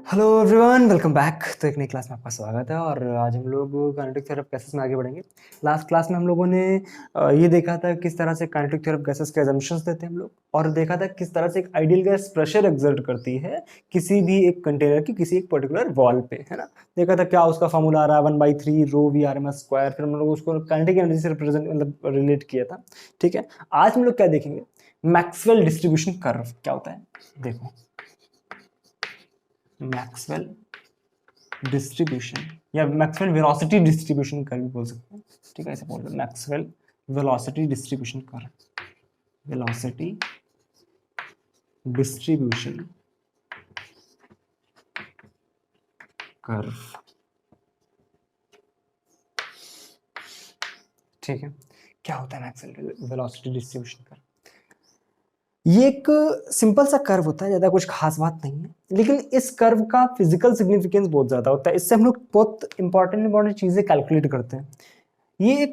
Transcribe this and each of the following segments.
Hello everyone, welcome back. तो एक नई क्लास में आपका स्वागत है और आज हम लोग काइनेटिक थ्योरी ऑफ गैसेस में आगे बढ़ेंगे। लास्ट क्लास में हम लोगों ने ये देखा था किस तरह से काइनेटिक थ्योरी ऑफ गैसेस के अजम्पशंस देते हैं हम लोग, और देखा था किस तरह से एक आइडियल गैस प्रेशर एक्सर्ट करती है किसी भी एक कंटेनर की किसी एक पर्टिकुलर वॉल पे, है ना। देखा था क्या उसका फॉर्मूला आ रहा है 1/3 rho V R M S square. फिर हम लोग उसको काइनेटिक एनर्जी से रिप्रेजेंट मतलब रिलेट किया था। ठीक है, आज हम लोग क्या देखेंगे, मैक्सवेल डिस्ट्रीब्यूशन कर्व क्या होता है। देखो, मैक्सवेल डिस्ट्रीब्यूशन या मैक्सवेल वेलोसिटी डिस्ट्रीब्यूशन कर्व भी बोल सकते हैं। ठीक है, ऐसे बोल रहे हैं Maxwell velocity distribution curve, velocity distribution curve. ठीक है, क्या होता है मैक्सवेल वेलोसिटी डिस्ट्रीब्यूशन कर्व। ये एक सिंपल सा कर्व होता है, ज्यादा कुछ खास बात नहीं है, लेकिन इस कर्व का फिजिकल सिग्निफिकेंस बहुत ज्यादा होता है। इससे हम लोग बहुत इंपॉर्टेंट चीजें कैलकुलेट करते हैं। ये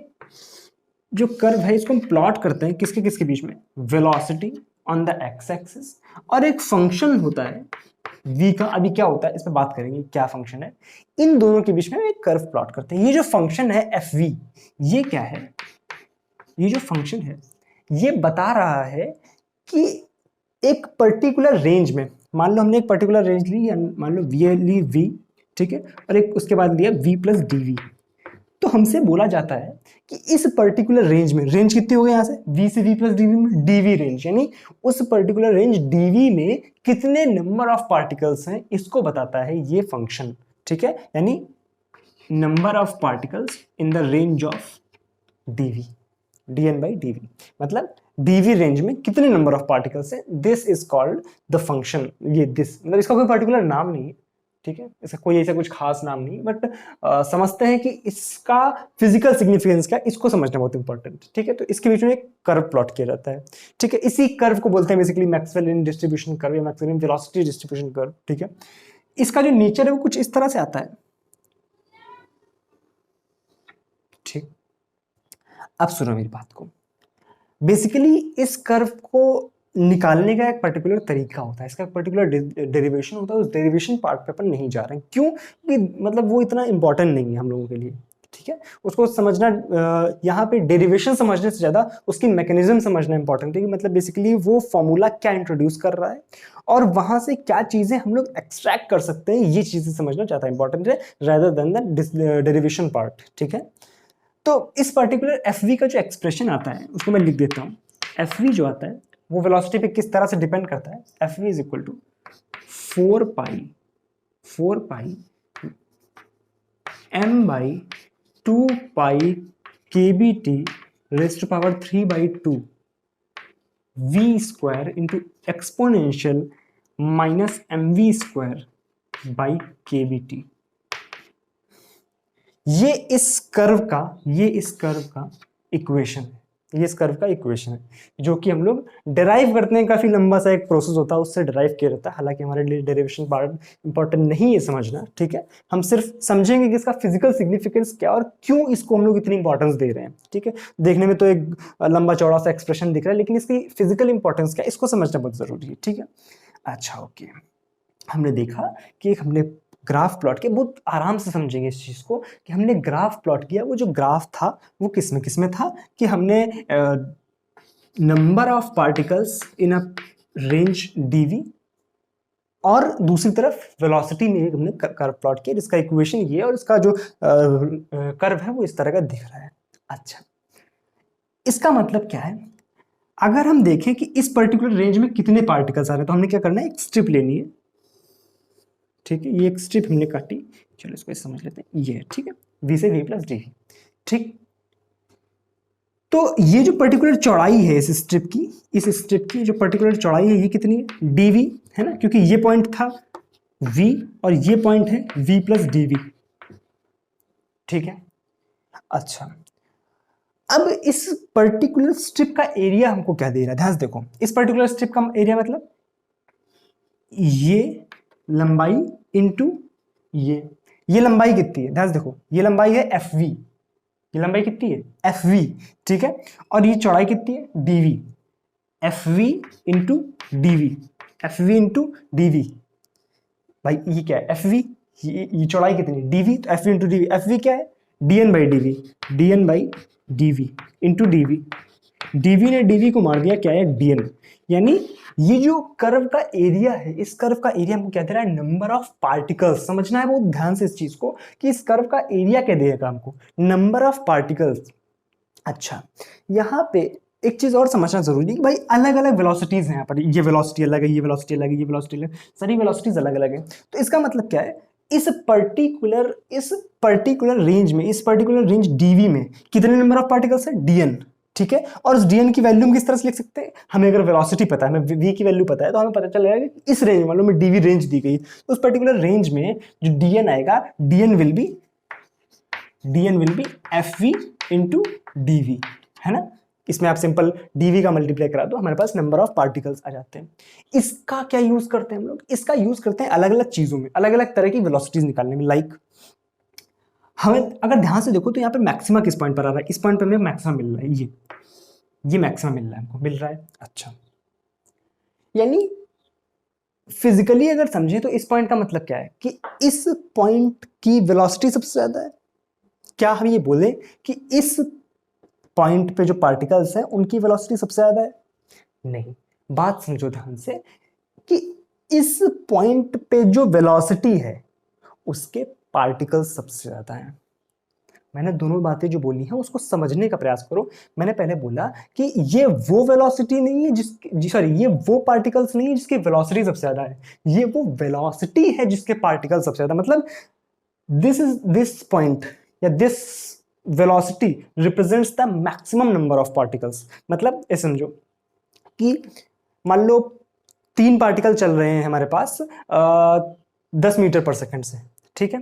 जो कर्व है इसको हम प्लॉट करते हैं किसके किसके बीच में, velocity on the x axis और एक फंक्शन होता है v का। अभी क्या होता है इस पे बात करेंगे, क्या फंक्शन है, इन दोनों के बीच में एक कर्व प्लॉट करते हैं। ये जो फंक्शन है एफ वी, ये क्या है, ये जो फंक्शन है ये बता रहा है कि एक पर्टिकुलर रेंज में, मान लो हमने एक पर्टिकुलर रेंज ली, मान लो वी ली वी, ठीक है, और एक उसके बाद लिया v प्लस डी वी। तो हमसे बोला जाता है कि इस पर्टिकुलर रेंज में, रेंज कितनी हो गई यहाँ से v से v प्लस dv में, dv रेंज, यानी उस पर्टिकुलर रेंज dv में कितने नंबर ऑफ पार्टिकल्स हैं इसको बताता है ये फंक्शन। ठीक है, यानी number of particles in the range of dv, dn by dv, मतलब dv रेंज में कितने नंबर ऑफ पार्टिकल्स हैं, this is called the function. ये दिस मतलब इसका कोई पर्टिकुलर नाम नहीं है, ठीक है, इसका कोई ऐसा कुछ खास नाम नहीं, बट समझते हैं कि इसका फिजिकल सिग्निफिकेंस क्या, इसको समझना बहुत इंपॉर्टेंट। ठीक है, तो इसके बीच में एक कर्व प्लॉट किया जाता है। ठीक है, इसी कर्व को बोलते हैं बेसिकली मैक्सवेलियन डिस्ट्रीब्यूशन कर्व या मैक्सवेलियन वेलोसिटी डिस्ट्रीब्यूशन कर्व। ठीक है, इसका जो नेचर है वो कुछ इस तरह से आता है। ठीक, अब सुनो मेरी बात को। बेसिकली इस कर्व को निकालने का एक पर्टिकुलर तरीका होता है, इसका एक पर्टिकुलर डेरिवेशन होता है। उस डेरिवेशन पार्ट पे अपन नहीं जा रहे हैं, क्यों कि मतलब वो इतना इंपॉर्टेंट नहीं है हम लोगों के लिए। ठीक है, उसको समझना, यहाँ पे डेरिवेशन समझने से ज़्यादा उसकी मैकेनिज्म समझना इंपॉर्टेंट है कि मतलब बेसिकली वो फॉर्मूला क्या इंट्रोड्यूस कर रहा है और वहाँ से क्या चीज़ें हम लोग एक्सट्रैक्ट कर सकते हैं, ये चीज़ें समझना ज़्यादा इंपॉर्टेंट है rather than the derivation part. ठीक है, तो इस पर्टिकुलर एफ वी का जो एक्सप्रेशन आता है उसको मैं लिख देता हूँ। एफ वी जो आता है वो वेलोसिटी पे किस तरह से डिपेंड करता है। F v is equal to 4 pi m by 2 pi के B t raise to power 3/2 v square into exponential minus M we square by के बी टी। ये इस कर्व का इक्वेशन है, ये इस कर्व का इक्वेशन है जो कि हम लोग डिराइव करते हैं। काफी लंबा सा एक प्रोसेस होता है, उससे डिराइव किया जाता है। हालांकि हमारे लिए डेरिवेशन पार्ट इंपॉर्टेंट नहीं है समझना। ठीक है, हम सिर्फ समझेंगे कि इसका फिजिकल सिग्निफिकेंस क्या और क्यों इसको हम लोग इतनी इंपॉर्टेंस दे रहे हैं। ठीक है, देखने में तो एक लंबा चौड़ा सा एक्सप्रेशन दिख रहा है, लेकिन इसकी फिजिकल इंपॉर्टेंस क्या, इसको समझना बहुत जरूरी है। ठीक है, अच्छा ओके, हमने देखा कि एक हमने ग्राफ प्लॉट किया, बहुत आराम से समझेंगे इस चीज को कि हमने ग्राफ प्लॉट किया। वो जो ग्राफ था वो किस में था कि हमने number of particles in a range d v और दूसरी तरफ वेलोसिटी में हमने कर्व प्लॉट किया, जिसका इक्वेशन ये और इसका जो कर्व है वो इस तरह का दिख रहा है। अच्छा, इसका मतलब क्या है, अगर हम देखें कि इस पर्टिकुलर रेंज में कितने पार्टिकल्स आ रहे हैं तो हमने क्या करना है, एक स्ट्रिप लेनी है। ठीक है, ये एक स्ट्रिप हमने काटी, चलो इसको समझ लेते हैं। ये ठीक है, v से v प्लस डी। ठीक, तो ये जो पर्टिकुलर चौड़ाई है इस स्ट्रिप की, इस स्ट्रिप की जो पर्टिकुलर चौड़ाई है ये कितनी है, dv, है ना, क्योंकि ये पॉइंट था v और ये पॉइंट है v प्लस dv। ठीक है, अच्छा, अब इस पर्टिकुलर स्ट्रिप का एरिया हमको क्या दे रहा है, ध्यान से देखो। इस पर्टिकुलर स्ट्रिप का एरिया मतलब ये लंबाई इंटू ये लंबाई कितनी है, ध्यान से देखो, ये लंबाई है एफ वी, ये लंबाई कितनी है एफ वी। ठीक है, और ये चौड़ाई कितनी है d v, f v into D v, f v into D v. भाई ये क्या है, एफ वी, ये चौड़ाई कितनी है, डीवी, तो F v into d v, f v क्या है, d n by d v, d n by d v into d v, d v ने डीवी को मार दिया क्या है, डीएन। यानी ये जो कर्व का एरिया है, इस कर्व का एरिया हमको क्या दे रहा है, नंबर ऑफ पार्टिकल्स। समझना है बहुत ध्यान से इस चीज को कि इस कर्व का एरिया क्या देगा हमको, नंबर ऑफ पार्टिकल्स। अच्छा, यहाँ पे एक चीज और समझना जरूरी है कि भाई अलग अलग वेलोसिटीज हैं यहाँ पर, ये वेलोसिटी अलग है, ये वेलोसिटी अलग है, ये वेलोसिटी अलग है, सारी वेलोसिटीज अलग अलग है। तो इसका मतलब क्या है, इस पर्टिकुलर रेंज में, इस पर्टिकुलर रेंज डीवी में कितने नंबर ऑफ पार्टिकल्स है, डीएन। ठीक है, और उस डीएन की वैल्यू हम किस तरह से लिख सकते हैं, हमें अगर वेलोसिटी पता है, हमें वी की वैल्यू पता है, तो हमें पता चल जाएगा कि इस रेंज, मान लो में डीवी रेंज दी गई, तो उस पर्टिकुलर रेंज में जो डीएन आएगा, d n will be f v into d v, है ना। इसमें आप सिंपल डीवी का मल्टीप्लाई करा दो, हमारे पास नंबर ऑफ पार्टिकल्स आ जाते हैं। इसका क्या यूज करते हैं हम लोग, इसका यूज करते हैं अलग अलग चीजों में, अलग अलग तरह की वेलोसिटीज निकालने में। लाइक हमें अगर ध्यान से देखो तो यहाँ पे मैक्सिमा किस पॉइंट पर आ रहा है, इस पॉइंट पर हमें मैक्सिमा मिल रहा है, ये मैक्सिमा मिल रहा है, हमको मिल रहा है। अच्छा, यानी फिजिकली अगर समझे तो इस पॉइंट का मतलब क्या है कि इस पॉइंट की वेलोसिटी सबसे ज्यादा है। क्या हम ये बोले कि इस पॉइंट पे जो पार्टिकल्स हैं उनकी वेलोसिटी सबसे ज्यादा है, नहीं। बात समझो ध्यान से कि इस पॉइंट पे जो वेलोसिटी है उसके पार्टिकल्स सबसे ज्यादा हैं। मैंने दोनों बातें जो बोली हैं उसको समझने का प्रयास करो। मैंने पहले बोला कि ये वो वेलोसिटी नहीं है ये वो पार्टिकल्स नहीं है जिसकी वेलोसिटी सबसे ज्यादा है, ये वो वेलोसिटी है जिसके पार्टिकल सबसे ज्यादा। मतलब दिस पॉइंट या this velocity represents the maximum number of particles. मतलब ऐसे समझो कि मान लो 3 पार्टिकल चल रहे हैं हमारे पास 10 मीटर पर सेकंड से, ठीक है।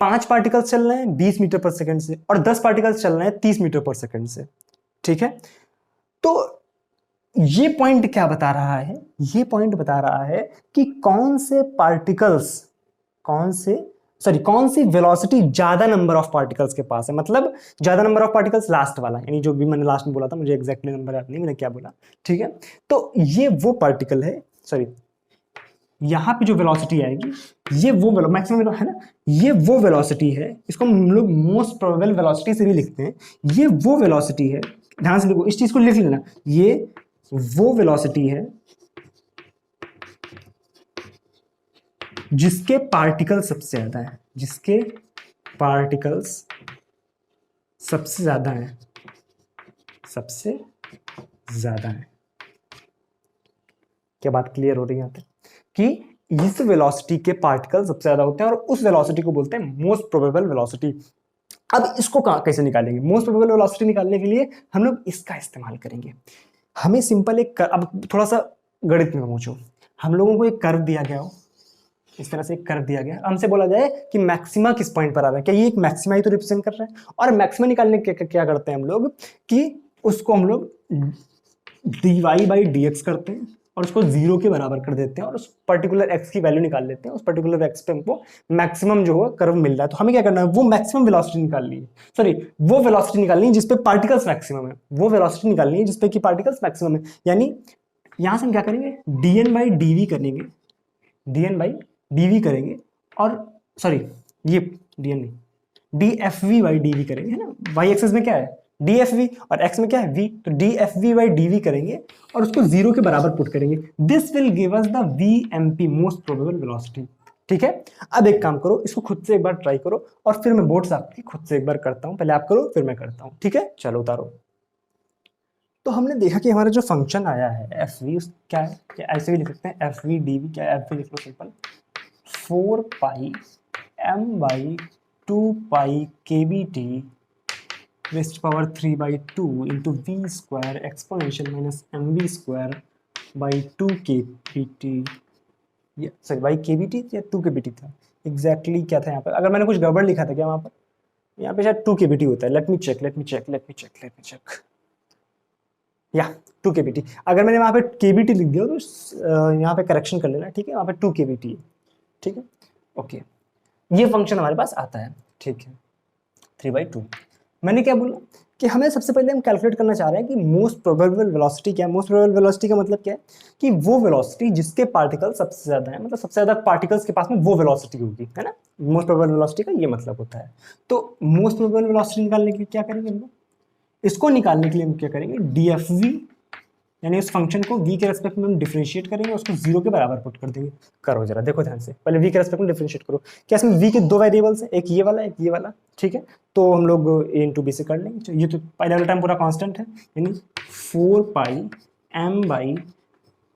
5 पार्टिकल्स चल रहे हैं 20 मीटर पर सेकंड से, और 10 पार्टिकल्स चल रहे हैं 30 मीटर पर सेकंड से, ठीक है। तो ये पॉइंट क्या बता रहा है, ये पॉइंट बता रहा है कि कौन सी वेलोसिटी ज्यादा नंबर ऑफ पार्टिकल्स के पास है। मतलब ज्यादा नंबर ऑफ पार्टिकल्स लास्ट वाला, यानी जो भी मैंने लास्ट में बोला था, मुझे एग्जैक्टली नंबर याद नहीं मैंने क्या बोला, ठीक है। तो ये वो पार्टिकल है, यहाँ पे जो वेलोसिटी आएगी ये वो मैक्सिमम है ना, ये वो वेलोसिटी है, इसको हम लोग मोस्ट प्रोबेबल वेलोसिटी से भी लिखते हैं। ये वो वेलोसिटी है, ध्यान से देखो, इस चीज को लिख लेना, ये वो वेलोसिटी है जिसके पार्टिकल सबसे ज्यादा है, जिसके पार्टिकल्स सबसे ज्यादा है, सबसे ज्यादा है। क्या बात क्लियर हो रही है यहाँ पे कि इस वेलोसिटी के पार्टिकल सबसे ज्यादा होते हैं और उस वेलोसिटी को बोलते हैं मोस्ट प्रोबेबल वेलोसिटी। अब इसको कैसे निकालेंगे, मोस्ट प्रोबेबल वेलोसिटी निकालने के लिए हम लोग इसका इस्तेमाल करेंगे। हमें सिंपल अब थोड़ा सा गणित में पहुंचो, हम लोगों को एक कर्व दिया गया हो, इस तरह से एक कर्व दिया गया, हमसे बोला जाए कि मैक्सिमा किस पॉइंट पर आ रहा है, क्या ये एक मैक्सिमा ही तो रिप्रेजेंट कर रहा है। और मैक्सिमा निकालने के क्या करते हैं हम लोग कि उसको हम लोग dy बाई dx करते हैं और उसको 0 के बराबर कर देते हैं और उस पर्टिकुलर x की वैल्यू निकाल लेते हैं। उस पर्टिकुलर x पे हमको मैक्सिमम जो है कर्व मिल रहा है, तो हमें क्या करना है, वो मैक्सिमम वेलोसिटी निकालनी है, वो वेलोसिटी निकालनी है जिसपे पार्टिकल्स मैक्सिमम है, वो वेलोसिटी निकालनी है जिसपे कि पार्टिकल्स मैक्सिमम है। यानी यहां से हम क्या करेंगे, dn बाई dv करेंगे, dn बाई dv करेंगे, और ये dn नहीं, dfv बाई dv करेंगे, है ना। y एक्सिस में क्या है dfv और x में क्या है v, तो dfv बाई dv करेंगे और उसको 0 के बराबर पुट करेंगे। This will give us the vmp most probable velocity, ठीक है। अब एक काम करो, इसको खुद से एक बार ट्राई करो और फिर मैं बोर्ड्स आपकी खुद से एक बार करता हूं, पहले आप करो फिर मैं करता हूं, ठीक है। चलो उतारो। तो हमने देखा कि हमारा जो फंक्शन आया है एफ वी, क्या है, ऐसे भी लिख सकते हैं एफ वी डी वी, क्या एफ वी लिख लो simple, 4 pi m by 2 pi के B T rest power 3 by 2 into we square exponential minus M we square by 2 के बी टी, बाई के बी टी या 2 के बी टी था, exactly क्या था यहाँ पर, अगर मैंने कुछ गड़बड़ लिखा था क्या वहाँ पर, यहाँ पे शायद 2 के बी टी होता है, लेट मी चेक या 2 के बी टी। अगर मैंने वहाँ पे के बी टी लिख दिया तो यहाँ पे करेक्शन कर लेना, ठीक है, वहाँ पे 2 के बी टी है, ठीक है, ओके। ये फंक्शन हमारे पास आता है, ठीक है, 3/2। मैंने क्या बोला कि हमें सबसे पहले हम कैलकुलेट करना चाह रहे हैं कि मोस्ट प्रोबेबल वेलोसिटी क्या है। मोस्ट प्रोबेबल वेलोसिटी का मतलब क्या है कि वो वेलोसिटी जिसके पार्टिकल सबसे ज्यादा है, मतलब सबसे ज्यादा पार्टिकल्स के पास में वो वेलोसिटी होगी, है ना। मोस्ट प्रोबेबल वेलोसिटी का ये मतलब होता है। तो मोस्ट प्रोबेबल वेलोसिटी निकालने के लिए क्या करेंगे हम लोग, इसको निकालने के लिए हम क्या करेंगे, डीएफवी यानी इस फंक्शन को v के रेस्पेक्ट में हम डिफरेंशिएट करेंगे, उसको 0 के बराबर पुट कर देंगे। करो जरा, देखो ध्यान से, पहले v के रेस्पेक्ट में डिफरेंशिएट करो। क्या इसमें v के दो वेरिएबल्स हैं, एक ये वाला एक ये वाला, ठीक है। तो हम लोग a इंटू बी से कर लेंगे। ये तो पहले वाला टाइम पूरा कांस्टेंट है, यानी 4 पाई m बाई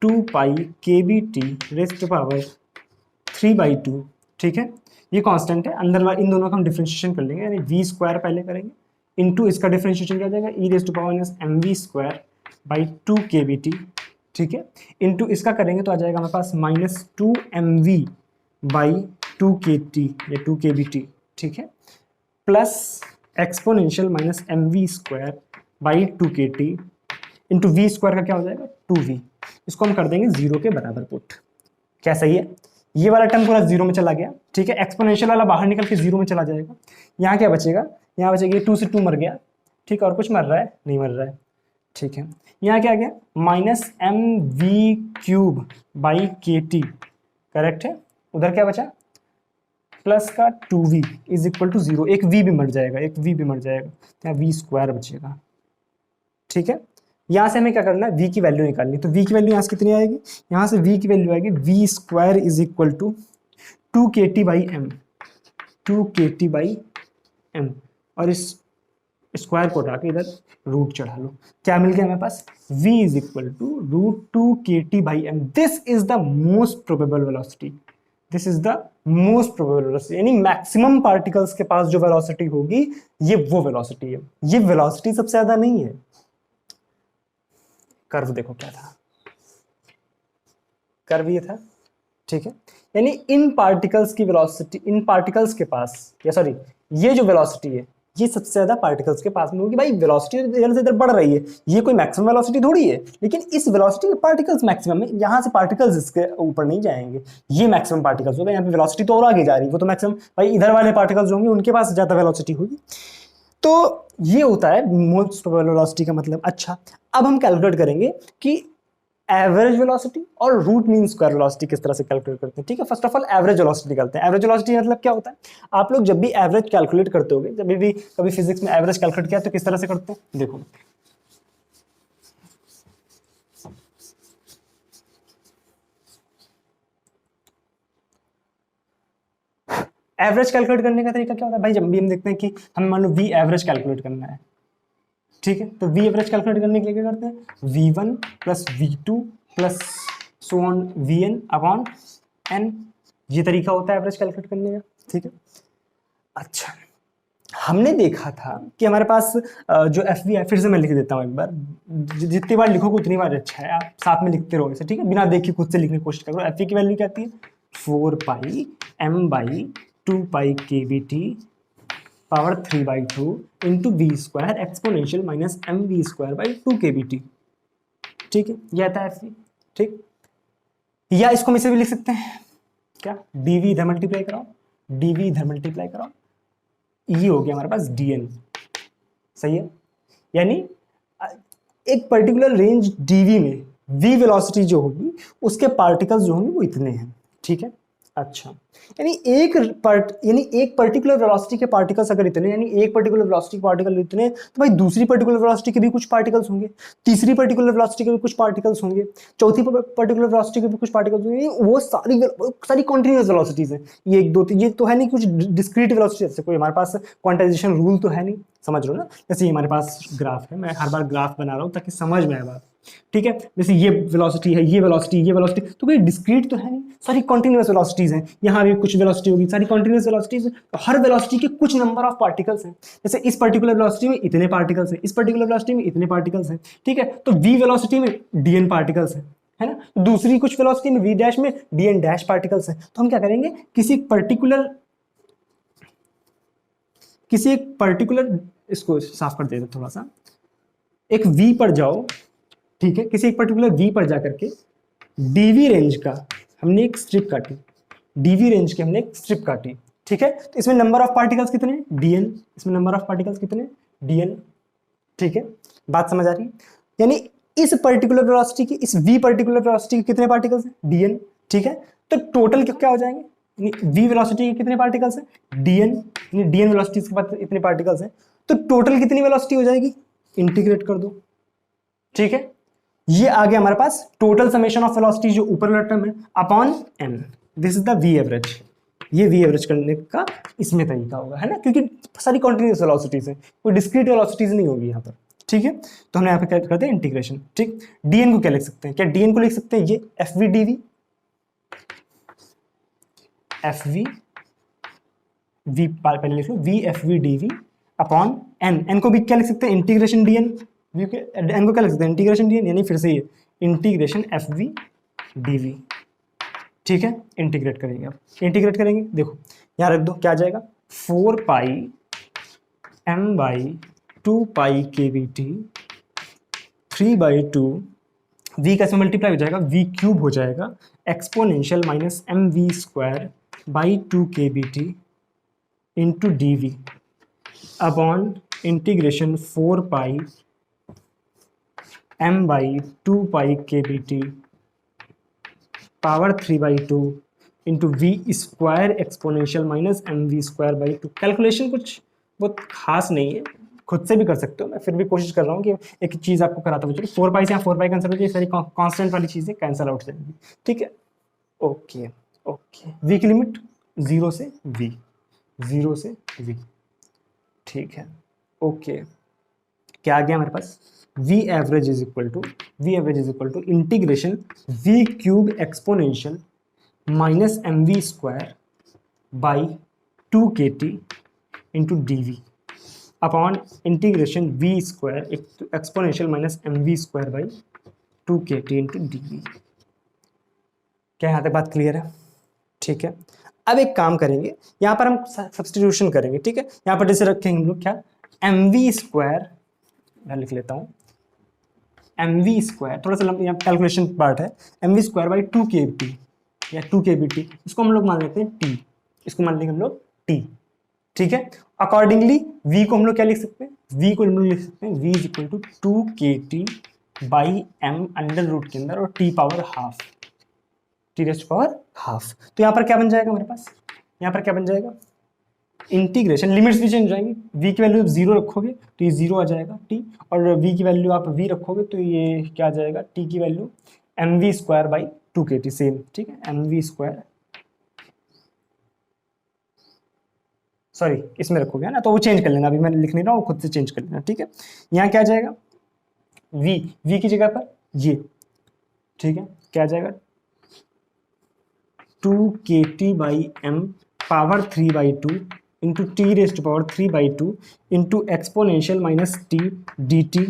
2 पाई के B T raise to power 3/2, ठीक है। ये कांस्टेंट है, अंदर इन दोनों का हम डिफरेंशिएशन कर लेंगे, यानी v स्क्वायर पहले करेंगे इंटू इसका डिफरेंशिएशन क्या जाएगा, e raise to power minus M we square by 2 के बी टी, ठीक है। इंटू इसका करेंगे तो आ जाएगा हमारे पास -2 mv बाई 2 के टी या 2 के बी टी, ठीक है, plus exponential -mv square by 2 के टी इंटू वी स्क्वायर का क्या हो जाएगा 2v। इसको हम कर देंगे 0 के बराबर पुट। क्या सही है, ये वाला टर्म पूरा 0 में चला गया, ठीक है। एक्सपोनेंशियल वाला बाहर निकल के 0 में चला जाएगा। यहाँ क्या बचेगा, यहाँ बचेगा 2 से 2 मर गया, ठीक है, और कुछ मर रहा है, नहीं मर रहा है, ठीक है। यहाँ क्या आ गया -mv³ by K T, correct है। उधर क्या बचा, प्लस का 2v इज इक्वल टू 0, एक v भी मर जाएगा, एक v भी मर जाएगा, तो यहाँ v स्क्वायर बचेगा, ठीक है। यहाँ से हमें क्या करना है, v की वैल्यू निकालनी, तो v की वैल्यू यहाँ से कितनी आएगी, यहाँ से v की वैल्यू आएगी v square is equal to 2 के टी बाई एम, 2 के टी बाई एम, और इस स्क्वायर को उठा के इधर रूट चढ़ा लो। क्या मिल गया हमारे पास, v इज इक्वल टू √2 के T by m. This is the most probable velocity, this is the most probable velocity, यानी मैक्सिमम पार्टिकल्स के पास जो वेलोसिटी होगी ये वो वेलोसिटी है। ये वेलोसिटी सबसे ज्यादा नहीं है। कर्व देखो क्या था, कर्व ये था, ठीक है। यानी इन पार्टिकल्स की वेलोसिटी, इन पार्टिकल्स के पास, या सॉरी ये जो वेलोसिटी है ये सबसे ज्यादा पार्टिकल्स के पास में होगी। भाई वेलोसिटी इधर से इधर बढ़ रही है, ये कोई मैक्सिमम वेलोसिटी थोड़ी है, लेकिन इस वेलोसिटी के पार्टिकल्स मैक्सिमम है, यहाँ से पार्टिकल्स इसके ऊपर नहीं जाएंगे, ये मैक्सिमम पार्टिकल्स होगा। यहाँ पे वेलोसिटी तो और आगे जा रही है, वो तो मैक्सिमम, भाई इधर वाले पार्टिकल्स होंगे उनके पास ज्यादा वेलोसिटी होगी। तो ये होता है मोस्ट प्रोबेबल वेलोसिटी का मतलब। अच्छा, अब हम कैलकुलेट करेंगे कि एवरेज वेलोसिटी और रूट मीन स्क्वायर वेलोसिटी किस तरह से कैलकुलेट करते हैं, ठीक है। First of all average velocity निकालते हैं। एवरेज वेलोसिटी मतलब क्या होता है, आप लोग जब भी एवरेज कैलकुलेट करते होगे, जब भी कभी फिजिक्स में एवरेज कैलकुलेट किया तो किस तरह से करते हैं, देखो एवरेज कैलकुलेट करने का तरीका क्या होता है भाई, जब भी हम देखते हैं कि हम मान लो वी एवरेज कैलकुलेट करना है, ठीक है, तो वी एवरेज कैलकुलेट करने के लिए क्या करते हैं, v1 plus v2 plus so on vn upon n, ये तरीका होता है एवरेज कैलकुलेट करने का, ठीक है। अच्छा, हमने देखा था कि हमारे पास जो एफ वी है, फिर से मैं लिख देता हूँ एक बार, जितनी बार लिखोगे उतनी बार अच्छा है, आप साथ में लिखते रहो इसे, ठीक है, बिना देखे खुद से लिखने की कोशिश करो। एफ वी की वैल्यू क्या आती है, 4 पाई m बाई 2 पाई के B T power 3/2 into we square exponential minus M we square by 2 के बी टी, ठीक है, यह आता है एफ वी, ठीक। या इसको हम इसे भी लिख सकते हैं, क्या, डीवी इधर मल्टीप्लाई कराओ, डीवी इधर मल्टीप्लाई कराओ, ये हो गया हमारे पास dn, सही है। यानी एक पर्टिकुलर रेंज dv में v वेलोसिटी जो होगी उसके पार्टिकल्स जो होंगे वो इतने हैं, ठीक है। अच्छा, यानी एक पर्टिकुलर वेलोसिटी के पार्टिकल्स अगर इतने, यानी एक पर्टिकुलर वेलोसिटी के पार्टिकल इतने, तो भाई दूसरी पर्टिकुलर वेलोसिटी के भी कुछ पार्टिकल्स होंगे, तीसरी पर्टिकुलर वेलोसिटी के भी कुछ पार्टिकल्स होंगे, चौथी पर्टिकुलर वेलोसिटी के भी कुछ पार्टिकल्स होंगे। वो सारी कॉन्टिन्यूअस वेलोसिटीज हैं, ये 1 2 3, ये तो है नहीं कुछ डिस्क्रीट वेलोसिटी, जैसे कोई हमारे पास क्वांटाइजेशन रूल तो है नहीं, समझ लो ना। जैसे हमारे पास ग्राफ है, मैं हर बार ग्राफ बना रहा हूँ ताकि समझ में आए बात, ठीक है। जैसे ये वेलोसिटी है, ये वेलोसिटी, ये वेलोसिटी, तो कोई डिस्क्रीट तो है नहीं, सारी कॉन्टिन्यूअस वेलोसिटीज हैं। यहाँ भी कुछ वेलोसिटी होगी, सारी कॉन्टिन्यूअस वेलोसिटीज, तो हर वेलोसिटी के कुछ नंबर ऑफ पार्टिकल्स हैं। जैसे इस पर्टिकुलर वेलोसिटी में इतने पार्टिकल्स हैं, इस पर्टिकुलर वेलोसिटी में इतने पार्टिकल्स हैं, ठीक है। तो v वेलोसिटी में dn पार्टिकल्स हैं, है ना। दूसरी कुछ वेलोसिटी में v डैश में dn डैश पार्टिकल्स हैं। तो हम क्या करेंगे, किसी एक पर्टिकुलर इसको साफ कर देते थोड़ा सा, एक v पर जाओ, ठीक है, किसी एक पर्टिकुलर v पर जाकर के dv रेंज का हमने एक स्ट्रिप काटी, dv रेंज की हमने एक स्ट्रिप काटी, ठीक है। तो इसमें नंबर ऑफ पार्टिकल्स कितने, dn, इसमें नंबर ऑफ पार्टिकल्स कितने, dn, ठीक है, बात समझ आ रही है? यानी इस पर्टिकुलर वेलोसिटी की, इस v पर्टिकुलर वेलोसिटी के कितने पार्टिकल्स हैं, dn, ठीक है। तो टोटल क्या हो जाएंगे, v वेलोसिटी के कितने पार्टिकल्स हैं, dn, dn वेलोसिटी के बाद इतने पार्टिकल्स हैं, तो टोटल कितनी वेलोसिटी हो जाएगी, इंटीग्रेट कर दो, ठीक है। ये आ गया हमारे पास टोटल समेशन ऑफ वेलोसिटी जो ऊपर वाला टर्म है upon n, this is the v average. ये v एवरेज करने का इसमें तरीका होगा, है ना, क्योंकि सारी कॉन्टिन्यूस वेलोसिटीज है, कोई डिस्क्रीट वेलोसिटीज नहीं होगी यहाँ पर, ठीक है। तो हमने यहाँ पे क्या करते हैं, इंटीग्रेशन, ठीक। dn को क्या लिख सकते हैं, क्या dn को लिख सकते हैं ये fv dv, fv v पहले लिख लो, v fv dv upon n को भी क्या लिख सकते हैं, इंटीग्रेशन dn, n को क्या लिख सकते हैं, इंटीग्रेशन dn, यानी फिर से ये इंटीग्रेशन fv dv, ठीक है। इंटीग्रेट करेंगे, अब इंटीग्रेट करेंगे, देखो यहाँ रख दो, क्या आ जाएगा, 4 पाई m बाई 2 पाई के बी टी 3/2, v कैसे मल्टीप्लाई हो जाएगा, v क्यूब हो जाएगा, exponential minus M we square by 2 के B T into D we upon integration 4 pi m by 2 pi के B T power 3/2 into we square exponential minus M we square by 2। Calculation कुछ बहुत खास नहीं है, खुद से भी कर सकते हो, मैं फिर भी कोशिश कर रहा हूँ कि एक चीज़ आपको कराता हूँ। 4 पाई से यहाँ 4 पाई कैंसिल हो जाए, सारी कांस्टेंट वाली चीज़ें कैंसिल आउट जाएंगी, ठीक है। ओके ओके, वी की लिमिट 0 से v, 0 से v, ठीक है। ओके, क्या आ गया हमारे पास, v average is equal to integration v cube exponential minus M we square by 2 के t into D we upon integration v square exponential minus M we square by 2 के टी इंटू डी वी। क्या यहाँ तक बात clear है, ठीक है। अब एक काम करेंगे, यहाँ पर हम सब्स्टिट्यूशन करेंगे, ठीक है। यहाँ पर जैसे रखेंगे हम लोग क्या, एम वी स्क्वायर, मैं लिख लेता हूँ एम वी स्क्वायर, थोड़ा सा यहाँ कैलकुलेशन पार्ट है, एम वी स्क्वायर बाई 2 के बी टी या 2 के बी टी, इसको हम लोग मान लेते हैं टी, इसको मान लेंगे हम लोग टी, ठीक है। अकॉर्डिंगली v को हम लोग क्या लिख सकते हैं, v को हम लोग लिख सकते हैं v इज इक्वल टू 2 के T by m under root के अंदर और t power half, t rest power half. तो यहाँ पर क्या बन जाएगा हमारे पास, यहाँ पर क्या बन जाएगा, इंटीग्रेशन, लिमिट्स भी चेंज हो जाएंगी, v की वैल्यू आप 0 रखोगे तो ये 0 आ जाएगा t, और v की वैल्यू आप v रखोगे तो ये क्या आ जाएगा, t की value m we square by 2 के टी, सेम, ठीक है। एम वी स्क्वायर, सॉरी इसमें रखोगे ना, तो वो चेंज कर लेना, अभी मैं लिख नहीं रहा हूँ, खुद से चेंज कर लेना, ठीक है। यहाँ क्या आ जाएगा, v की जगह पर ये, ठीक है, क्या आ जाएगा 2 के T by M power 3/2 into T rest power 3/2 into exponential minus T D T,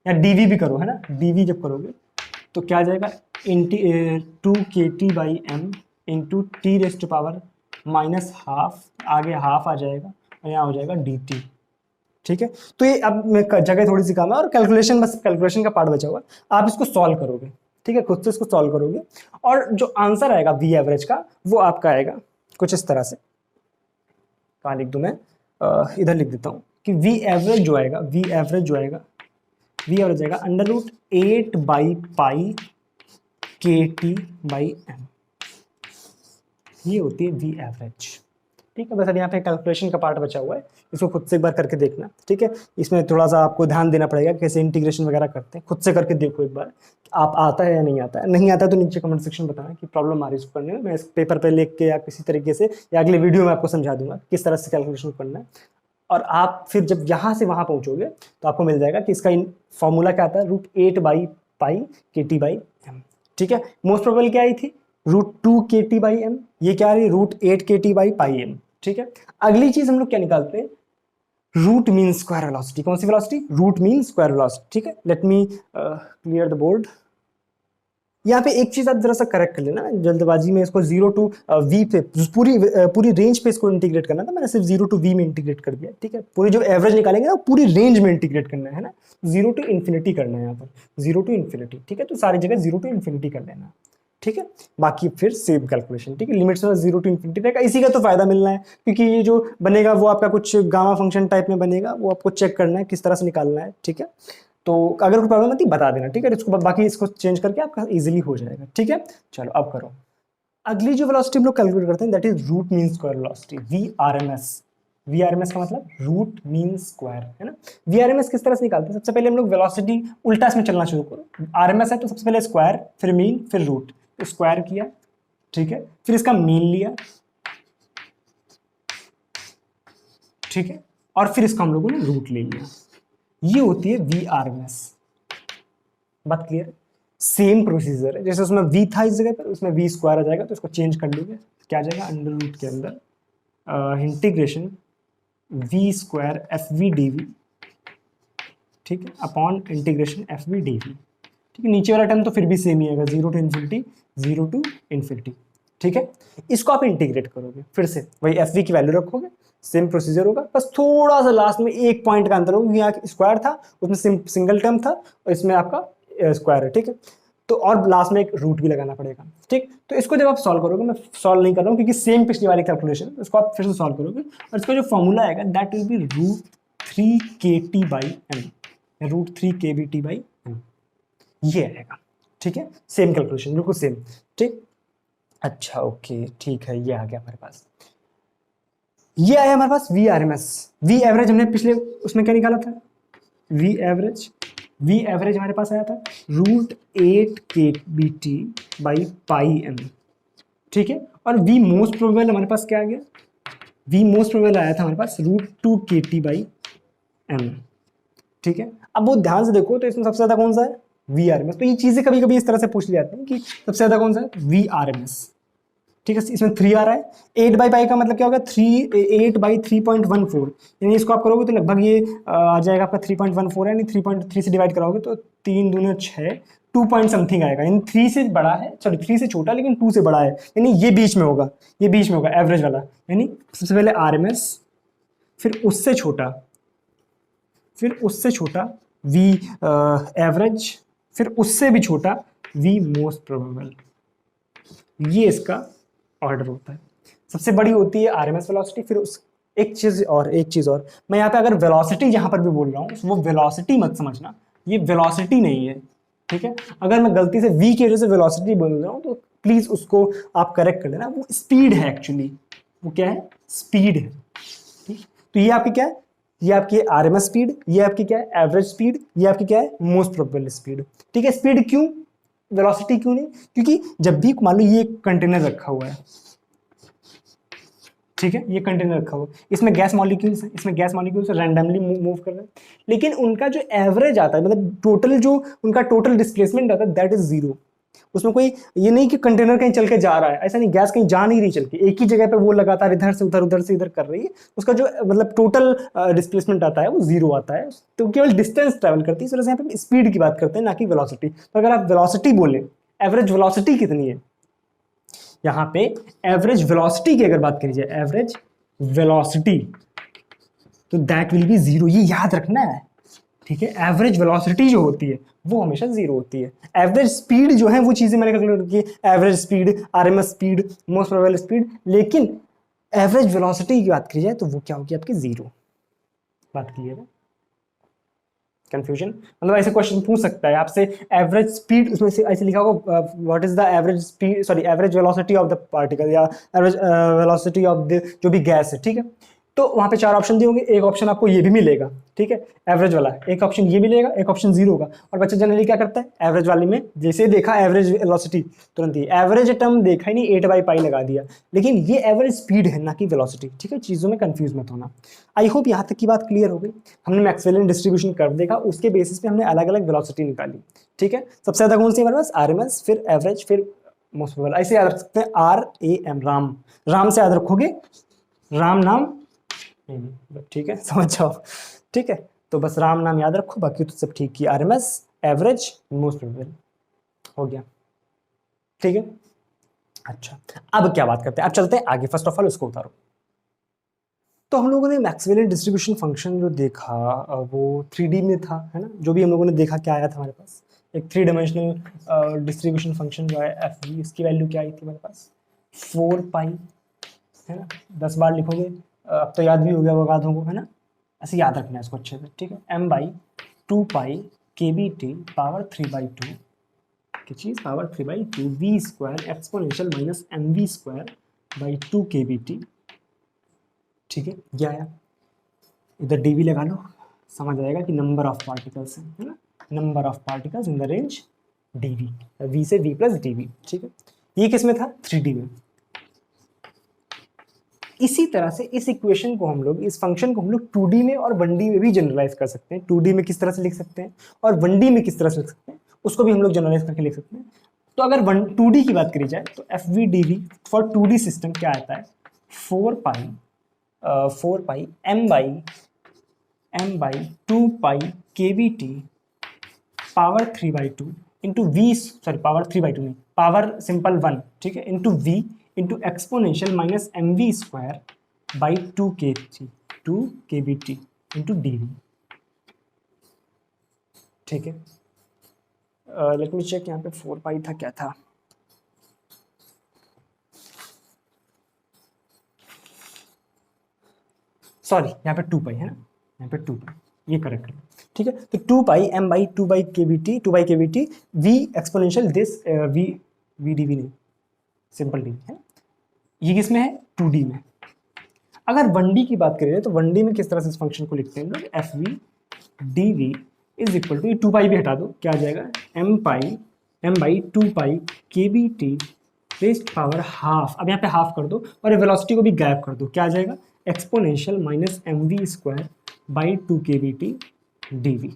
या डीवी भी करो, है ना, डीवी जब करोगे तो क्या आ जाएगा, 2 के T by M into T rest power minus half, आगे हाफ आ जाएगा और यहाँ हो जाएगा डी टी, ठीक है। तो ये अब मैं जगह थोड़ी सी कम है और कैलकुलेशन, बस कैलकुलेशन का पार्ट बचा हुआ, आप इसको सॉल्व करोगे, ठीक है, खुद से इसको सॉल्व करोगे और जो आंसर आएगा वी एवरेज का वो आपका आएगा कुछ इस तरह से, कहाँ लिख दूँ मैं, इधर लिख देता हूँ कि वी एवरेज जो आएगा, वी एवरेज आएगा अंडर रूट 8 बाई पाई के टी बाई एम, ये होती है वी एवरेज, ठीक है। बस अब यहाँ पे कैलकुलेशन का पार्ट बचा हुआ है, इसको खुद से एक बार करके देखना, ठीक है। इसमें थोड़ा सा आपको ध्यान देना पड़ेगा कैसे इंटीग्रेशन वगैरह करते हैं, खुद से करके देखो एक बार, आप आता है या नहीं आता है, नहीं आता है तो नीचे कमेंट सेक्शन बताना कि प्रॉब्लम आ रही है इसको करने में, मैं इस पेपर पे लिख के या किसी तरीके से या अगले वीडियो में आपको समझा दूंगा किस तरह से कैलकुलेशन करना है। और आप फिर जब यहाँ से वहाँ पहुँचोगे तो आपको मिल जाएगा कि इसका फॉर्मूला क्या आता है, रूट 8 बाई पाई के टी बाई एम, ठीक है। मोस्ट प्रोबेबल क्या आई थी, रूट 2 के टी बाई एम, ये क्या आ रही है, रूट 8 के टी बाई पाई एम, ठीक है। अगली चीज हम लोग क्या निकालते हैं, रूट मीन स्क्वायर वेलोसिटी, कौन सी velocity, root mean square velocity, ठीक है। Let me clear the board. यहाँ पे एक चीज आप जरा सा करेक्ट कर लेना, जल्दबाजी में इसको 0 टू v पे पूरी रेंज पे इसको इंटीग्रेट करना था, मैंने सिर्फ 0 टू v में इंटीग्रेट कर दिया, ठीक है। पूरी जो एवरेज निकालेंगे ना पूरी रेंज में इंटीग्रेट करना है ना, 0 टू इन्फिनिटी करना है यहाँ पर, 0 टू इन्फिनिटी, ठीक है। तो सारी जगह 0 टू इन्फिनिटी कर लेना, ठीक है। बाकी फिर सेम कैलकुलेशन, ठीक है, लिमिट्स में 0 to इन्फिनिटी रहेगा। इसी का तो फायदा मिलना है, क्योंकि ये जो बनेगा वो आपका कुछ गामा फंक्शन टाइप में बनेगा, वो आपको चेक करना है किस तरह से निकालना है, ठीक है। तो अगर कोई प्रॉब्लम आती है बता देना, ठीक है, इसको बाकी इसको चेंज करके आपका इजीली हो जाएगा, ठीक है। चलो अब करो। अगली जो वेलोसिटी हम लोग कैलकुलेट करते हैं that is root mean square velocity, VRMS। VRMS का मतलब रूट मीन स्क्वायर, है ना। VRMS किस तरह से निकालते हैं? सबसे पहले हम लोग वेलोसिटी उल्टा इसमें चलना शुरू करो। RMS है तो सबसे पहले स्क्वायर, फिर मीन, फिर रूट। तो स्क्वायर किया, ठीक है, फिर इसका मीन लिया, ठीक है, और फिर इसका हम लोगों ने रूट ले लिया। ये होती है VRMS। बात क्लियर है? सेम प्रोसीजर है, जैसे उसमें V था इस जगह पर, उसमें V स्क्वायर आ जाएगा, तो इसको चेंज कर लोगे, क्या आ जाएगा, अंडर रूट के अंदर integration V square FV dV, ठीक है, अपॉन इंटीग्रेशन FV dV, ठीक है। नीचे वाला टर्म तो फिर भी सेम ही आएगा, 0 to इन्फिनिटी, 0 to इन्फिनिटी, ठीक है। इसको आप इंटीग्रेट करोगे, फिर से वही FV की वैल्यू रखोगे, सेम प्रोसीजर होगा, बस थोड़ा सा लास्ट में एक पॉइंट का अंतर होगा, यहाँ स्क्वायर था उसमें सिंगल टर्म था, और इसमें आपका स्क्वायर है, ठीक है। तो और लास्ट में एक रूट भी लगाना पड़ेगा, ठीक। तो इसको जब आप सॉल्व करोगे, मैं सॉल्व नहीं कर रहा हूँ क्योंकि सेम पिछली वाली कैलकुलेशन, इसको आप फिर से सॉल्व करोगे, और इसका जो फॉर्मूला आएगा that will be √3kT/m, √3kBT/m, ये आएगा, ठीक है। सेम कैलकुलेशन, बिल्कुल सेम, ठीक। अच्छा ओके, ठीक है, ये आ गया हमारे पास। ये आया हमारे पास VRMS। V एवरेज हमने पिछले उसमें क्या निकाला था, V एवरेज हमारे पास आया था √8kBT/m, ठीक है। और V मोस्ट प्रोबेबल हमारे पास क्या आ गया, V मोस्ट प्रोबेबल आया था हमारे पास √2kT/m, ठीक है। अब वो ध्यान से देखो तो इसमें सबसे ज्यादा कौन सा है, VRMS। तो ये चीजें कभी कभी इस तरह से पूछ ली जाती हैं कि सबसे ज्यादा कौन सा है, VRMS, ठीक है। इसमें 3 आ रहा है, 8/π का मतलब क्या होगा, 8/3.14, यानी इसको आप करोगे तो लगभग ये आ जाएगा आपका 3.14 है, यानी 3.3 से डिवाइड कराओगे तो 3 दूने 6, 2 पॉइंट समथिंग आएगा, यानी 3 से बड़ा है, सॉरी 3 से छोटा लेकिन 2 से बड़ा है, यानी ये बीच में होगा, ये बीच में होगा एवरेज वाला, यानी सबसे पहले RMS, फिर उससे छोटा, V एवरेज, फिर उससे भी छोटा V मोस्ट प्रोबेबल। ये इसका ऑर्डर होता है। सबसे बड़ी होती है RMS वेलोसिटी, फिर उस एक चीज और मैं यहाँ पे अगर वेलोसिटी जहां पर भी बोल रहा हूँ वो वेलोसिटी मत समझना, ये वेलोसिटी नहीं है, ठीक है। अगर मैं गलती से V की वजह से वेलोसिटी बोल रहा हूँ तो प्लीज उसको आप करेक्ट कर लेना, वो स्पीड है एक्चुअली, वो क्या है, स्पीड है, ठीक। तो ये आपकी क्या है, ये आपकी RMS स्पीड, ये आपकी क्या है, एवरेज स्पीड, ये आपकी क्या है, मोस्ट प्रोबेबल स्पीड, ठीक है। स्पीड क्यों, वेलोसिटी क्यों नहीं, क्योंकि जब भी मान लो ये कंटेनर रखा हुआ है, ठीक है, ये कंटेनर रखा हुआ है, इसमें गैस मॉलिक्यूल्स रैंडमली मूव कर रहे हैं, लेकिन उनका जो एवरेज आता है, मतलब टोटल जो उनका टोटल डिस्प्लेसमेंट आता है दैट इज 0। उसमें कोई ये नहीं कि कंटेनर कहीं चल के जा रहा है, ऐसा नहीं, गैस कहीं जा नहीं रही चल के, एक ही जगह पे वो लगातार इधर से उधर कर रही है, उसका जो मतलब टोटल डिस्प्लेसमेंट आता है वो 0 आता है, तो केवल डिस्टेंस ट्रेवल करती है। इस वजह से यहाँ पे स्पीड की बात करते हैं, ना कि वेलोसिटी। तो अगर आप वेलोसिटी बोले, एवरेज वेलोसिटी कितनी है, यहाँ पे एवरेज वेलोसिटी की अगर बात करी जाए, एवरेज वेलोसिटी, तो दैट विल बी 0, ये याद रखना है, ठीक है। एवरेज वेलोसिटी जो होती है वो हमेशा 0 होती है। एवरेज स्पीड जो है वो चीजें मैंने कैलकुलेट की, average speed, RMS speed, most probable speed, लेकिन एवरेज वेलोसिटी की बात की जाए तो वो क्या होगी आपकी, 0। बात क्लियर है, कंफ्यूजन, मतलब ऐसे क्वेश्चन पूछ सकता है आपसे, एवरेज स्पीड, उसमें से ऐसे लिखा होगा what is the average speed, sorry average velocity of the particle, या एवरेज वेलोसिटी ऑफ द जो भी गैस है, ठीक है। तो वहां पे 4 ऑप्शन दिए होंगे, एक ऑप्शन आपको ये भी मिलेगा, ठीक है, एवरेज वाला, एक ऑप्शन ये मिलेगा, एक ऑप्शन 0 होगा। और बच्चा जनरली क्या करता है, एवरेज वाले में जैसे देखा एवरेज वेलोसिटी, तुरंत ही एवरेज टर्म देखा ही नहीं, 8/π लगा दिया, लेकिन ये एवरेज स्पीड है ना कि वेलोसिटी, ठीक है। चीजों में कंफ्यूज मत होना। आई होप यहाँ तक की बात क्लियर हो गई। हमने मैक्सवेलियन डिस्ट्रीब्यूशन कर्व देखा, उसके बेसिस पे हमने अलग अलग वेलोसिटी निकाली, ठीक है। सबसे ज्यादा कौन सी हमारे पास, RMS, फिर एवरेज, फिर मोस्ट प्रोबेबल। ऐसे याद रख सकते हैं, RAM, राम से याद रखोगे, राम नाम, ठीक है, समझ जाओ, ठीक है। तो बस राम नाम याद रखो, बाकी तो सब ठीक की, RMS, एवरेज, मोस्ट प्रोबेबल, हो गया, ठीक है। अच्छा, अब क्या बात करते हैं, अब चलते हैं आगे। फर्स्ट ऑफ ऑल उसको उतारो। तो हम लोगों ने मैक्सवेलियन डिस्ट्रीब्यूशन फंक्शन जो देखा वो 3D में था, है ना, जो भी हम लोगों ने देखा क्या आया था हमारे पास, एक 3 डायमेंशनल डिस्ट्रीब्यूशन फंक्शन जो है एफ वी, इसकी वैल्यू क्या आई थी मेरे पास 4 पाई, है ना, 10 बार लिखोगे अब तो याद भी हो गया वो आधों को, है ना, ऐसे याद रखना है इसको अच्छे से, ठीक है। एम बाई 2 पाई के बी टी पावर 3/2 की चीज़ power 3/2 V square exponential minus M we square by 2 के बी टी, ठीक है। ये आया, इधर डी वी लगा लो, समझ आएगा कि नंबर ऑफ पार्टिकल्स है ना, number of particles in the range D V, V से वी प्लस डी वी, ठीक है। ये किस में था 3D में। इसी तरह से इस इक्वेशन को हम लोग, इस फंक्शन को हम लोग 2D में और 1D में भी जनरलाइज कर सकते हैं। 2D में किस तरह से लिख सकते हैं और 1D में किस तरह से लिख सकते हैं, उसको भी हम लोग जनरलाइज करके लिख सकते हैं। तो अगर 2D की बात करी जाए तो F we D V for 2D system क्या आता है 4 पाई एम बाई 2 पाई के B T power 3/2 into V, sorry power 3/2 नहीं, पावर सिंपल 1, ठीक है, into V into exponential minus M we square by 2 के B T into D V, ठीक है। लेट मी चेक, यहाँ पे 4 पाई था, क्या था, सॉरी यहाँ पे 2 पाई है ना, यहाँ पे 2 पाई, ये करेक्ट है, ठीक है। तो 2 पाई एम बाई 2 बाई के B T V exponential this V D V नहीं, सिंपल डी है। ये किस में है 2D में। अगर 1D की बात करें तो 1D में किस तरह से इस फंक्शन को लिखते हैं लोग, F we D V is equal to, 2 pi भी हटा दो, क्या आ जाएगा एम बाई 2 पाई के B T rest power half, अब यहाँ पे हाफ कर दो और वेलोसिटी को भी गायब कर दो, क्या आ जाएगा exponential minus M we square by 2 के बी टी डी वी।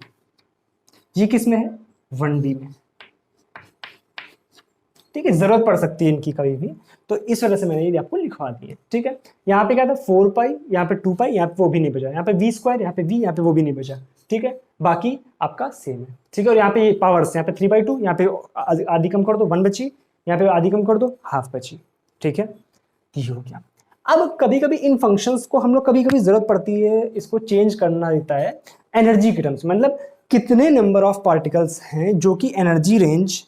ये किस में है 1D में, ठीक है। जरूरत पड़ सकती है इनकी कभी भी, तो इस वजह से मैंने ये आपको लिखवा दी है, ठीक है। यहाँ पे क्या था 4 पाई, यहाँ पे 2 पाई, यहाँ पे वो भी नहीं बचा, यहाँ पे वी स्क्वायर, यहाँ पे वी, यहाँ पे वो भी नहीं बचा, ठीक है। बाकी आपका सेम है, ठीक है। और यहाँ पे ये पावर्स, यहाँ पे 3/2, यहाँ पे आधी कम कर दो 1 बची, यहाँ पे आधी कम कर दो हाफ बची, ठीक है। ये हो गया। अब कभी कभी इन फंक्शंस को हम लोग कभी कभी जरूरत पड़ती है इसको चेंज करना रहता है एनर्जी के टर्म्स, मतलब कितने नंबर ऑफ पार्टिकल्स हैं जो कि energy range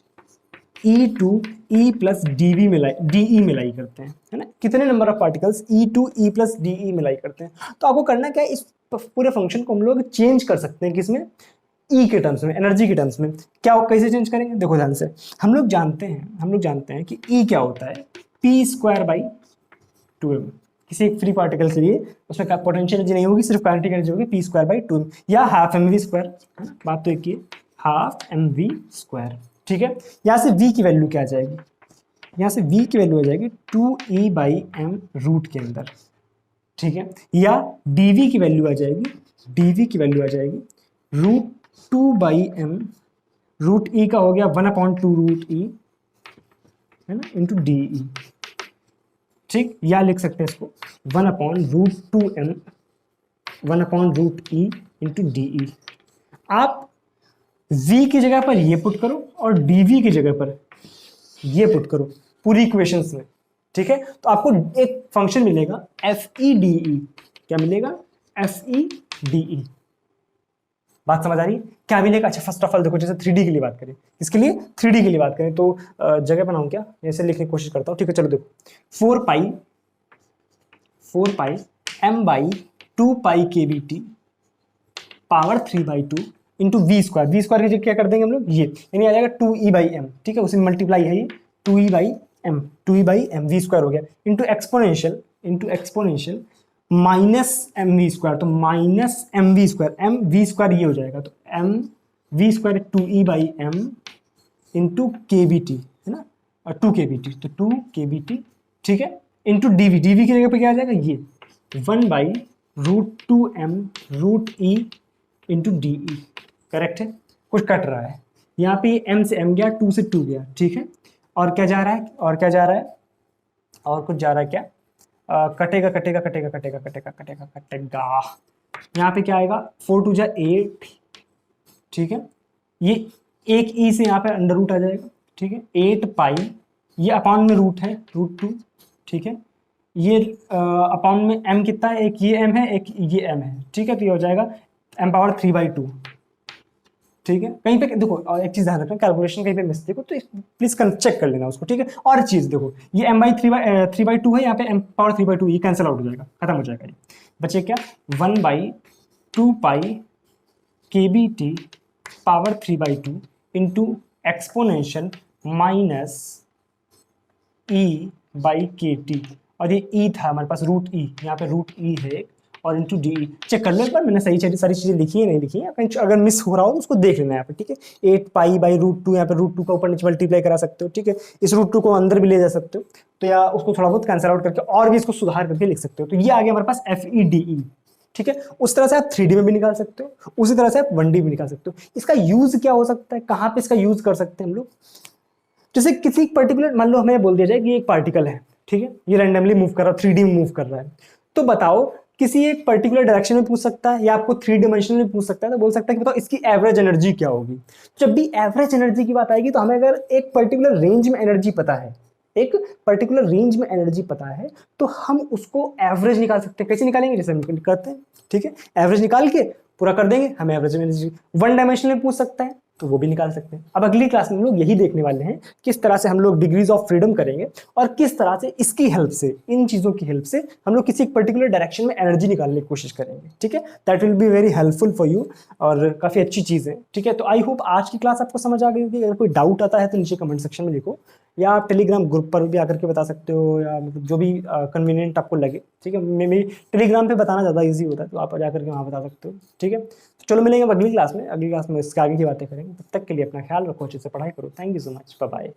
E to E plus D V मिलाई डी ई मिलाई करते हैं, है ना, कितने number of particles E to E plus D E मिलाई करते हैं। तो आपको करना क्या है, इस पूरे फंक्शन को हम लोग चेंज कर सकते हैं किसमें, ई के टर्म्स में, एनर्जी के टर्म्स में। क्या कैसे चेंज करेंगे, देखो ध्यान से, हम लोग जानते हैं कि ई क्या होता है पी स्क्वायर बाई 2m, किसी एक फ्री पार्टिकल के लिए उसमें पोटेंशियल एनर्जी नहीं होगी, सिर्फ काइनेटिक एनर्जी होगी पी स्क्वायर बाई 2m या हाफ एम वी स्क्वायर, है ना, बात तो एक ही है, हाफ एम वी स्क्वायर, ठीक है। यहाँ से v की वैल्यू क्या आ जाएगी, यहाँ से v की वैल्यू आ जाएगी 2e बाई एम रूट के अंदर, ठीक है। या dv की वैल्यू आ जाएगी root 2 by M, root e का हो गया 1/2 रूट e, है ना, इंटू डी ई, ठीक। या लिख सकते हैं इसको 1/√2m 1/√e इंटू डी ई। आप v की जगह पर ये पुट करो और dv की जगह पर ये पुट करो पूरी इक्वेशंस में, ठीक है। तो आपको एक फंक्शन मिलेगा FEDE, क्या मिलेगा FEDE, बात समझ आ रही है क्या मिलेगा। अच्छा फर्स्ट ऑफ ऑल देखो, जैसे 3D के लिए बात करें, इसके लिए 3D के लिए बात करें तो जगह बनाऊं क्या, ऐसे लिखने की कोशिश करता हूँ, ठीक है। चलो देखो 4 पाई m बाई 2 पाई के B T power 3/2 into we square की जगह क्या कर देंगे हम लोग, ये यानी आ जाएगा 2e बाई एम, ठीक है, उसी में मल्टीप्लाई है ये 2e by M we square हो गया into exponential minus M we square, तो माइनस एम वी स्क्वायर ये हो जाएगा, तो M we square 2e by M into K B T, है ना, और 2 के बी टी, तो 2 के बी टी, ठीक है, इंटू डीवी की जगह पे क्या आ जाएगा ये 1/√2m root E into D E, correct है। कुछ कट रहा है यहाँ पे, m से m गया, 2 से 2 गया, ठीक है। और क्या जा रहा है, और कुछ जा रहा है क्या, कटेगा। यहाँ पे क्या आएगा 4 2 जा 8, ठीक है। ये एक ई से यहाँ पे अंडर रूट आ जाएगा, ठीक है, 8 पाई, ये अपॉन में रूट है √2, ठीक है। ये अपॉन में m कितना है, एक ये m है एक ये m है, ठीक है। तो ये हो जाएगा m पावर 3/2, ठीक है, कहीं पे देखो और एक चीज ध्यान रखना, कैलकुलेशन कहीं पे मिस देखो तो प्लीज चेक कर लेना उसको, ठीक है। और चीज देखो, ये m by three by two है, यहाँ पे m पावर 3/2, ये कैंसिल आउट हो जाएगा, खत्म हो जाएगा ये। बचे क्या, 1/2 पाई के B T power 3/2 into exponential minus E by K T, और ये ई था हमारे पास रूट ई, यहाँ पे रूट ई है, और इंटू डी। चेक कर लो एक बार, मैंने सारी चीजें लिखी है नहीं लिखी है, कहीं अगर मिस हो रहा हो तो उसको देख लेना यहाँ पे, ठीक है। 8 पाई बाई रूट टू, यहाँ पे रूट टू का ऊपर नीचे मल्टीप्लाई करा सकते हो, ठीक है। इस रूट टू को अंदर भी ले जा सकते हो, तो या उसको थोड़ा बहुत कैंसिल आउट करके और भी इसको सुधार करके लिख सकते हो। तो ये आ गया हमारे पास FEDE, ठीक है। उस तरह से आप 3D में भी निकाल सकते हो, उसी तरह से आप 1D भी निकाल सकते हो। इसका यूज क्या हो सकता है, कहाँ पे इसका यूज कर सकते हैं हम लोग, जैसे किसी पर्टिकुलर, मान लो हमें बोल दिया जाए कि एक पार्टिकल है, ठीक है, ये रैंडमली मूव कर रहा है, 3D में मूव कर रहा है, तो बताओ किसी एक पर्टिकुलर डायरेक्शन में पूछ सकता है या आपको 3 डायमेंशन में पूछ सकता है, तो बोल सकता है कि बताओ इसकी एवरेज एनर्जी क्या होगी। जब भी एवरेज एनर्जी की बात आएगी तो हमें अगर एक पर्टिकुलर रेंज में एनर्जी पता है, एक पर्टिकुलर रेंज में एनर्जी पता है, तो हम उसको एवरेज निकाल सकते हैं। कैसे निकालेंगे, जैसे हम करते हैं, ठीक है, एवरेज निकाल के पूरा कर देंगे, हमें एवरेज एनर्जी 1 डायमेंशन में पूछ सकता है तो वो भी निकाल सकते हैं। अब अगली क्लास में हम लोग यही देखने वाले हैं, किस तरह से हम लोग डिग्रीज ऑफ फ्रीडम करेंगे और किस तरह से इसकी हेल्प से, इन चीजों की हेल्प से हम लोग किसी पर्टिकुलर डायरेक्शन में एनर्जी निकालने की कोशिश करेंगे, ठीक है। That will be very helpful for you, और काफी अच्छी चीज है, ठीक है। तो आई होप आज की क्लास आपको समझ आ गई होगी। अगर कोई डाउट आता है तो नीचे कमेंट सेक्शन में लिखो, या आप टेलीग्राम ग्रुप पर भी आकर के बता सकते हो, या मतलब जो भी कन्वीनियंट आपको लगे, ठीक है। मेरी टेलीग्राम पे बताना ज़्यादा इजी होता है, तो आप जाकर के वहाँ बता सकते हो, ठीक है। तो चलो मिलेंगे अगली क्लास में, अगली क्लास में इसके आगे की बातें करेंगे। तब तक के लिए अपना ख्याल रखो, अच्छे से पढ़ाई करो। Thank you so much, bye bye.